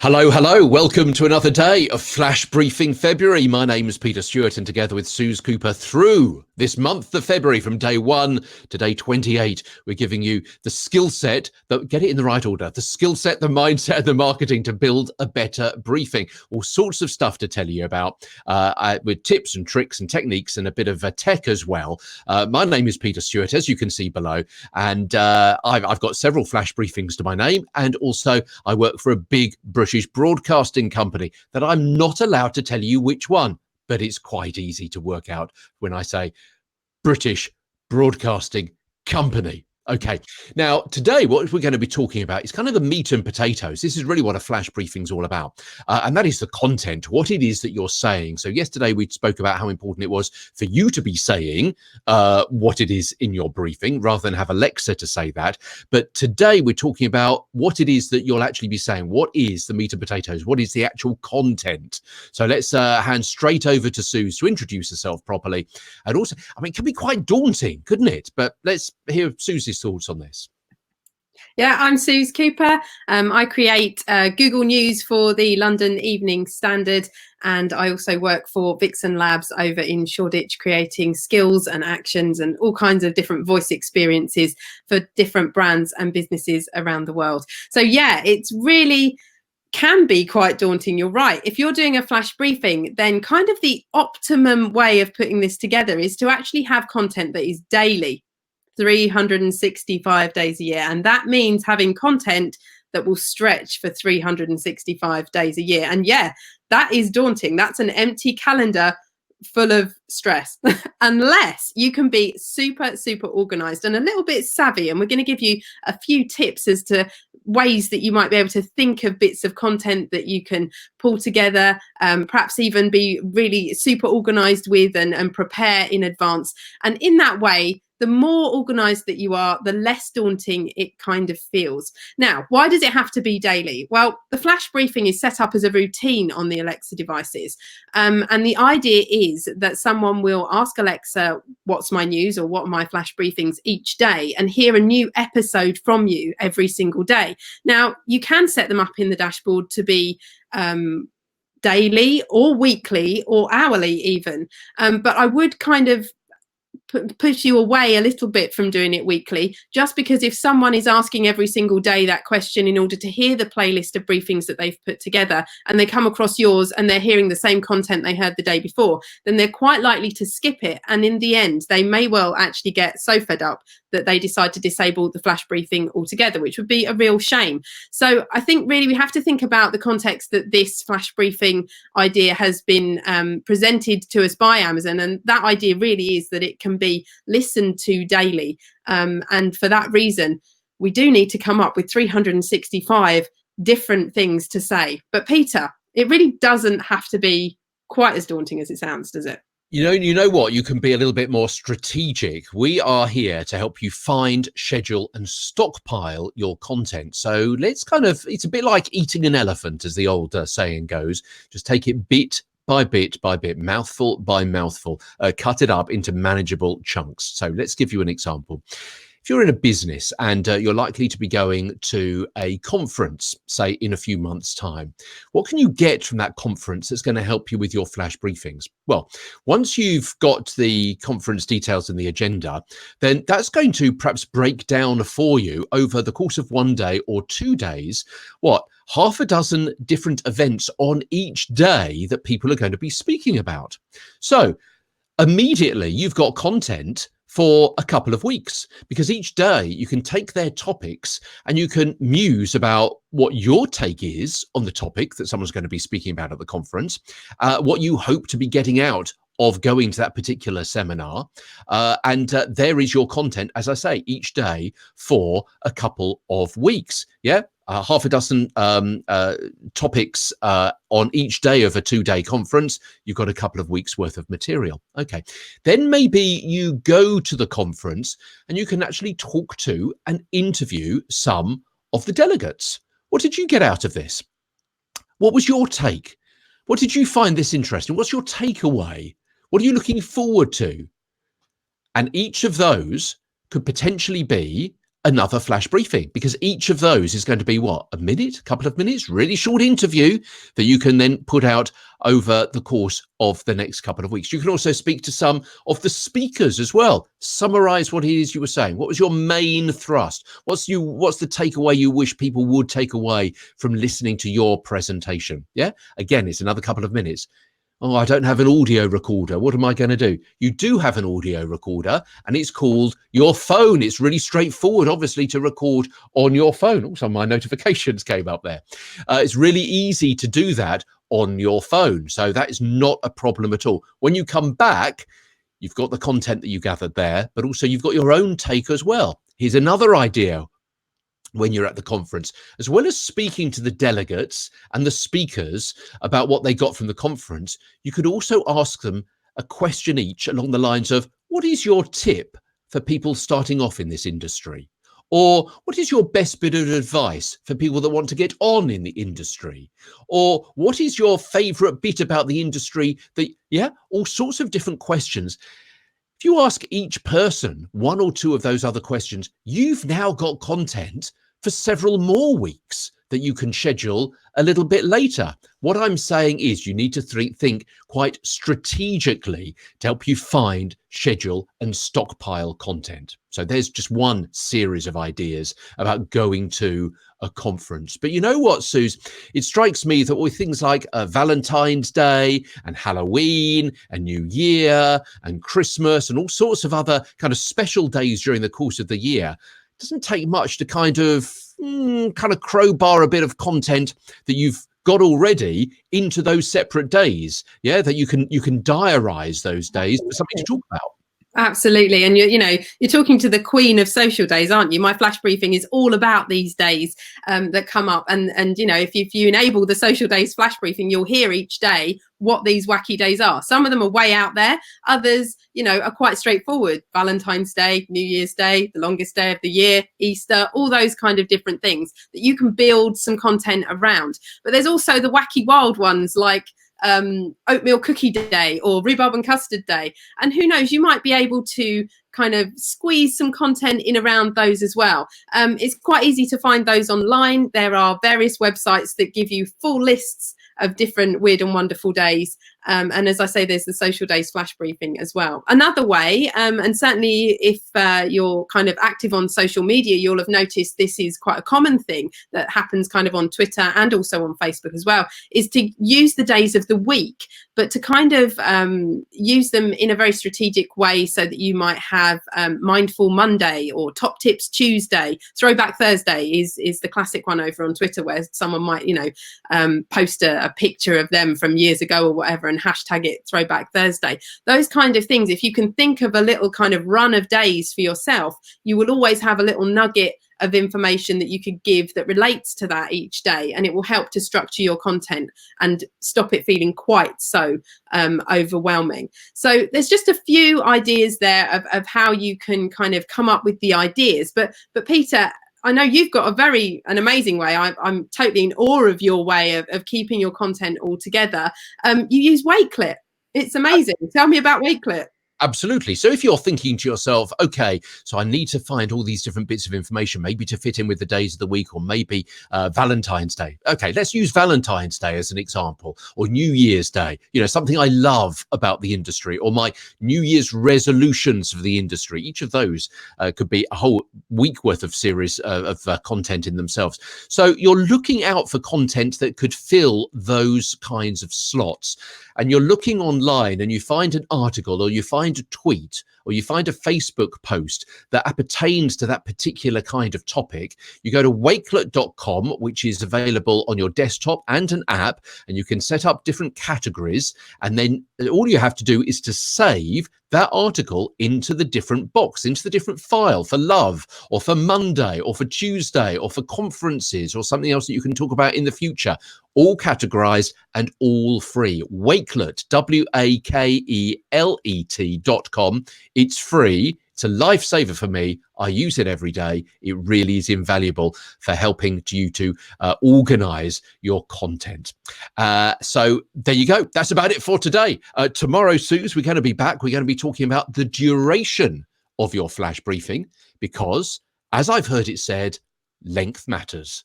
Hello, hello. Welcome to another day of Flash Briefing February. My name is Peter Stewart, and together with Suze Cooper through this month of February from day 1 to day 28, we're giving you the skill set, get it in the right order, the skill set, the mindset, and the marketing to build a better briefing. All sorts of stuff to tell you about with tips and tricks and techniques and a bit of tech as well. My name is Peter Stewart, as you can see below, and I've got several Flash Briefings to my name, and also I work for a big British broadcasting company that I'm not allowed to tell you which one, but it's quite easy to work out when I say British Broadcasting Company. Okay, now today what we're going to be talking about is kind of the meat and potatoes. This is really what a flash briefing is all about, and that is the content, what it is that you're saying. So yesterday we spoke about how important it was for you to be saying what it is in your briefing rather than have Alexa to say that. But today we're talking about what it is that you'll actually be saying. What is the meat and potatoes? What is the actual content? So let's hand straight over to Suze to introduce herself properly. And also, I mean, it can be quite daunting, couldn't it? But let's hear Suze's thoughts on this. Yeah, I'm Suze Cooper. I create Google News for the London Evening Standard, and I also work for Vixen Labs over in Shoreditch, creating skills and actions and all kinds of different voice experiences for different brands and businesses around the world. So yeah, it's really can be quite daunting. You're right. If you're doing a flash briefing, then kind of the optimum way of putting this together is to actually have content that is daily. 365 days a year, and that means having content that will stretch for 365 days a year. And yeah, that is daunting. That's an empty calendar full of stress unless you can be super organized and a little bit savvy. And we're going to give you a few tips as to ways that you might be able to think of bits of content that you can pull together, perhaps even be really super organized with and prepare in advance. And in that way, the more organized that you are, the less daunting it kind of feels. Now, why does it have to be daily? Well, the flash briefing is set up as a routine on the Alexa devices. And the idea is that someone will ask Alexa, what's my news or what are my flash briefings each day, and hear a new episode from you every single day. Now, you can set them up in the dashboard to be daily or weekly or hourly even. But I would kind of push you away a little bit from doing it weekly, just because if someone is asking every single day that question in order to hear the playlist of briefings that they've put together, and they come across yours and they're hearing the same content they heard the day before, then they're quite likely to skip it. And in the end, they may well actually get so fed up that they decide to disable the flash briefing altogether, which would be a real shame. So I think really we have to think about the context that this flash briefing idea has been presented to us by Amazon. And that idea really is that it can be listened to daily. And for that reason, we do need to come up with 365 different things to say. But Peter, it really doesn't have to be quite as daunting as it sounds, does it? You know what? You can be a little bit more strategic. We are here to help you find, schedule, and stockpile your content. So let's it's a bit like eating an elephant, as the old saying goes. Just take it bit by bit by bit, mouthful by mouthful, cut it up into manageable chunks. So let's give you an example. If you're in a business and you're likely to be going to a conference, say in a few months' time, what can you get from that conference that's going to help you with your flash briefings? Well, once you've got the conference details and the agenda, then that's going to perhaps break down for you over the course of 1 day or 2 days, half a dozen different events on each day that people are going to be speaking about. So immediately you've got content for a couple of weeks, because each day you can take their topics and you can muse about what your take is on the topic that someone's going to be speaking about at the conference, what you hope to be getting out of going to that particular seminar. And there is your content, as I say, each day for a couple of weeks. Yeah. Half a dozen topics on each day of a 2-day conference. You've got a couple of weeks worth of material. Okay. Then maybe you go to the conference and you can actually talk to and interview some of the delegates. What did you get out of this? What was your take? What did you find this interesting? What's your takeaway? What are you looking forward to? And each of those could potentially be another flash briefing, because each of those is going to be what, a minute, a couple of minutes, really short interview that you can then put out over the course of the next couple of weeks. You can also speak to some of the speakers as well. Summarize what it is you were saying. What was your main thrust? What's the takeaway you wish people would take away from listening to your presentation? Yeah, again, it's another couple of minutes. Oh, I don't have an audio recorder. What am I going to do? You do have an audio recorder, and it's called your phone. It's really straightforward, obviously, to record on your phone. Also, my notifications came up there. It's really easy to do that on your phone. So that is not a problem at all. When you come back, you've got the content that you gathered there, but also you've got your own take as well. Here's another idea. When you're at the conference, as well as speaking to the delegates and the speakers about what they got from the conference, you could also ask them a question each along the lines of, what is your tip for people starting off in this industry? Or what is your best bit of advice for people that want to get on in the industry? Or what is your favorite bit about the industry that, all sorts of different questions. If you ask each person one or two of those other questions, you've now got content for several more weeks that you can schedule a little bit later. What I'm saying is you need to think quite strategically to help you find, schedule, and stockpile content. So there's just one series of ideas about going to a conference. But you know what, Suze? It strikes me that with things like Valentine's Day and Halloween and New Year and Christmas and all sorts of other kind of special days during the course of the year, it doesn't take much to kind of crowbar a bit of content that you've got already into those separate days. Yeah, that you can diarize those days for something to talk about. Absolutely. And you're talking to the queen of social days, aren't you? My flash briefing is all about these days that come up. And if you enable the social days flash briefing, you'll hear each day what these wacky days are. Some of them are way out there. Others, are quite straightforward. Valentine's Day, New Year's Day, the longest day of the year, Easter, all those kind of different things that you can build some content around. But there's also the wacky wild ones like oatmeal cookie day or rhubarb and custard day, and who knows, you might be able to kind of squeeze some content in around those as well. It's quite easy to find those online. There are various websites that give you full lists of different weird and wonderful days, and as I say, there's the social days flash briefing as well. Another way, and certainly if you're kind of active on social media, you'll have noticed this is quite a common thing that happens kind of on Twitter and also on Facebook as well, is to use the days of the week, but to kind of use them in a very strategic way, so that you might have Mindful Monday or Top Tips Tuesday. Throwback Thursday is the classic one over on Twitter, where someone might post a picture of them from years ago or whatever and hashtag it Throwback Thursday. Those kind of things, if you can think of a little kind of run of days for yourself, you will always have a little nugget of information that you could give that relates to that each day, and it will help to structure your content and stop it feeling quite so overwhelming. So there's just a few ideas there of how you can kind of come up with the ideas. But Peter, I know you've got an amazing way. I'm totally in awe of your way of keeping your content all together. You use Wakelet. It's amazing. Tell me about Wakelet. Absolutely. So if you're thinking to yourself, okay, so I need to find all these different bits of information, maybe to fit in with the days of the week, or maybe Valentine's Day. Okay, let's use Valentine's Day as an example, or New Year's Day, something I love about the industry, or my New Year's resolutions for the industry. Each of those could be a whole week worth of series of content in themselves. So you're looking out for content that could fill those kinds of slots. And you're looking online and you find an article, or you find a tweet, or you find a Facebook post that appertains to that particular kind of topic. You go to wakelet.com, which is available on your desktop and an app, and you can set up different categories. And then all you have to do is to save that article into the different box, into the different file for love, or for Monday, or for Tuesday, or for conferences, or something else that you can talk about in the future. All categorized and all free. Wakelet, wakelet.com. It's free. It's a lifesaver for me. I use it every day. It really is invaluable for helping you to organize your content. So there you go. That's about it for today. Tomorrow, Suze, we're going to be back. We're going to be talking about the duration of your flash briefing, because As I've heard it said, length matters.